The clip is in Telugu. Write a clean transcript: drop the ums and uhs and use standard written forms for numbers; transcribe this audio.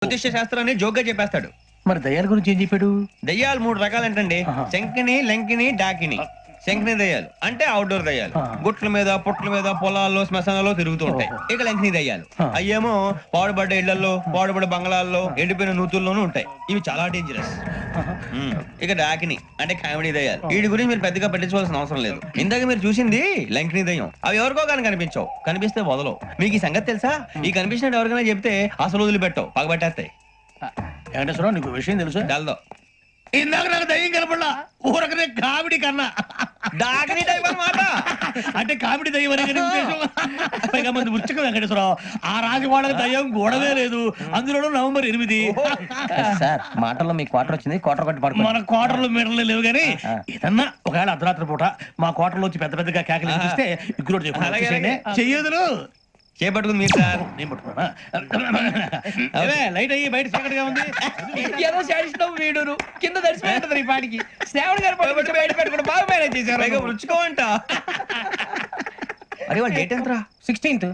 జ్యోతిష్య శాస్త్రాన్ని జోగ్గా చెప్పేస్తాడు. మరి దయ్యాల గురించి ఏం చెప్పాడు? దయ్యాలు 3 రకాలంటండి. శంకిని, లంకిని, డాకిని. శంకిని దయ్యాలు అంటే అవుట్డోర్ దయ్యాలు. గుట్ల మీద, పుట్ల మీద, పొలాల్లో, శ్మశానాల్లో తిరుగుతూ ఉంటాయి. ఇక లంకిని దయ్యాలు అయ్యేమో పాడుబడ్డ ఇళ్లలో, పాడుబడ్డ బంగ్లాల్లో, ఎండిపోయిన నూతుల్లోనూ ఉంటాయి. ఇవి చాలా డేంజరస్. ఇక డాకిని అంటే కామెడీ దయ్యాలు. వీటి గురించి మీరు పెద్దగా పట్టించుకోవాల్సిన అవసరం లేదు. ఇందాక మీరు చూసింది లంకిని దయ్యం. అవి ఎవరికో కానీ కనిపించవు, కనిపిస్తే వదలవు. మీకు ఈ సంగతి తెలుసా? ఈ కనిపించినట్టు ఎవరికైనా చెప్తే అసలు వదిలిపెట్టవు, పగబట్టేస్తాయి. వెంకటేశ్వరరావు, నీకు విషయం తెలుసు? డల్దో ఇందాక నాకు దయ్యం కనపడలా, ఊరకనే కామెడీ కన్నా. డాకిని టైప్ అన్నమాట. అంటే కామెడీ దయ్యం అనే కదా ఉద్దేశం. పైగా మంది ఉచ్చక వెంకటేశ్వరరావు, ఆ రాజవాడకి దయ్యం గొడవే లేదు. అందులోనూ నవంబర్ 8. సార్ మాటల్లో మీ క్వార్టర్ వచ్చింది, క్వార్టర్ కొట్టి పడుకో. మన క్వార్టర్లు మీటర్లు లేవు కానీ ఏదన్నా ఒకవేళ అర్ధరాత్రి పూట మా క్వార్టర్లో వచ్చి పెద్ద పెద్దగా కేకలు ఇస్తే ఇగ్గురు చెయ్యదులు చేపట్టుకుంది మీరు సార్. నేను పట్టుకున్నా. లైట్ అయ్యి బయట చీకటిగా ఉంది. ఏదో శాడిస్తాం వీడును కింద దర్శనం ఈ పాటికి శ్రావణ్ గారు పట్టుకొచ్చి బయట పెట్టుకుని బాగా మేనేజ్ చేశారు. రుచుకోవంట. అరే వాళ్ళ డేట్ ఎంతరా? 16th.